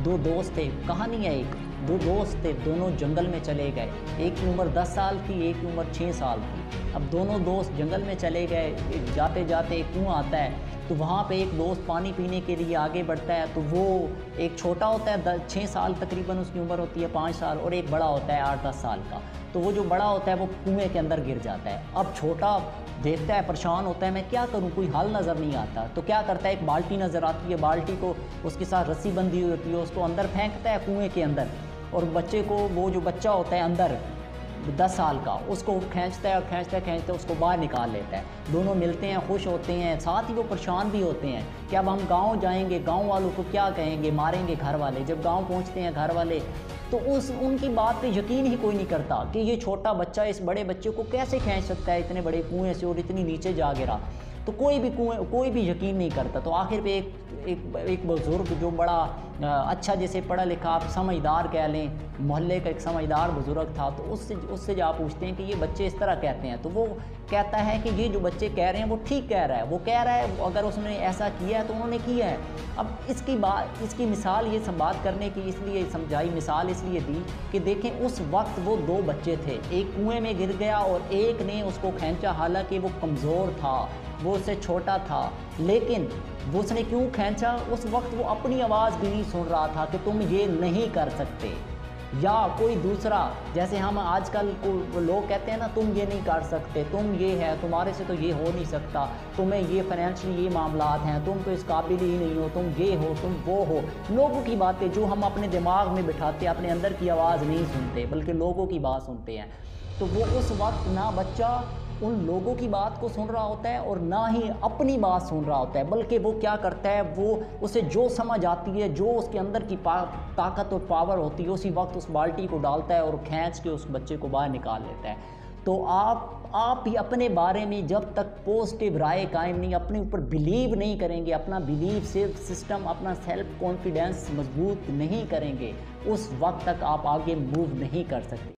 दो दोस्त थे, कहानी है एक। दो दोस्त थे, दोनों जंगल में चले गए। एक की उम्र 10 साल थी, एक की उम्र 6 साल थी। अब दोनों दोस्त जंगल में चले गए, जाते जाते एक कुआं आता है, तो वहाँ पे एक दोस्त पानी पीने के लिए आगे बढ़ता है, तो वो एक छोटा होता है 6 साल तकरीबन उसकी उम्र होती है, 5 साल, और एक बड़ा होता है 8-10 साल का। तो वो जो बड़ा होता है वो कुएं के अंदर गिर जाता है। अब छोटा देखता है, परेशान होता है, मैं क्या करूं, कोई हल नज़र नहीं आता। तो क्या करता है, एक बाल्टी नज़र आती है, बाल्टी को उसके साथ रस्सी बंधी हुई होती है, उसको अंदर फेंकता है कुएं के अंदर, और बच्चे को, वो जो बच्चा होता है अंदर 10 साल का, उसको खींचता है और खींचते खींचते उसको बाहर निकाल लेता है। दोनों मिलते हैं, खुश होते हैं, साथ ही वो परेशान भी होते हैं कि अब हम गांव जाएंगे, गांव वालों को क्या कहेंगे, मारेंगे घर वाले। जब गांव पहुंचते हैं घर वाले, तो उनकी बात पे यकीन ही कोई नहीं करता कि ये छोटा बच्चा इस बड़े बच्चे को कैसे खींच सकता है इतने बड़े कुएं से और इतनी नीचे जा गिरा। तो कोई भी यकीन नहीं करता। तो आखिर पे एक बुज़ुर्ग जो बड़ा अच्छा, जैसे पढ़ा लिखा, आप समझदार कह लें, मोहल्ले का एक समझदार बुज़ुर्ग था, तो उससे जा पूछते हैं कि ये बच्चे इस तरह कहते हैं। तो वो कहता है कि ये जो बच्चे कह रहे हैं वो ठीक कह रहा है, वो कह रहा है अगर उसने ऐसा किया है तो उन्होंने किया है। अब इसकी मिसाल ये सब बात करने की इसलिए समझाई, मिसाल इसलिए दी कि देखें उस वक्त वो दो बच्चे थे, एक कुएं में गिर गया और एक ने उसको खींचा, हालांकि वो कमज़ोर था, वो उससे छोटा था, लेकिन वो उसने क्यों खींचा, उस वक्त वो अपनी आवाज़ भी नहीं सुन रहा था कि तुम ये नहीं कर सकते, या कोई दूसरा, जैसे हम आजकल को लोग कहते हैं ना, तुम ये नहीं कर सकते, तुम ये है, तुम्हारे से तो ये हो नहीं सकता, तुम्हें ये फाइनेंशियली ये मामलात हैं, तुम तो इस काबिल ही नहीं हो, तुम ये हो, तुम वो हो। लोगों की बातें जो हम अपने दिमाग में बिठाते, अपने अंदर की आवाज़ नहीं सुनते, बल्कि लोगों की बात सुनते हैं। तो वो उस वक्त ना बच्चा उन लोगों की बात को सुन रहा होता है और ना ही अपनी बात सुन रहा होता है, बल्कि वो क्या करता है, वो उसे जो समझ आती है, जो उसके अंदर की ताकत और पावर होती है, उसी वक्त उस बाल्टी को डालता है और खींच के उस बच्चे को बाहर निकाल लेता है। तो आप भी अपने बारे में जब तक पॉजिटिव राय कायम नहीं, अपने ऊपर बिलीव नहीं करेंगे, अपना बिलीव सिस्टम, अपना सेल्फ कॉन्फिडेंस मजबूत नहीं करेंगे, उस वक्त तक आप आगे मूव नहीं कर सकते।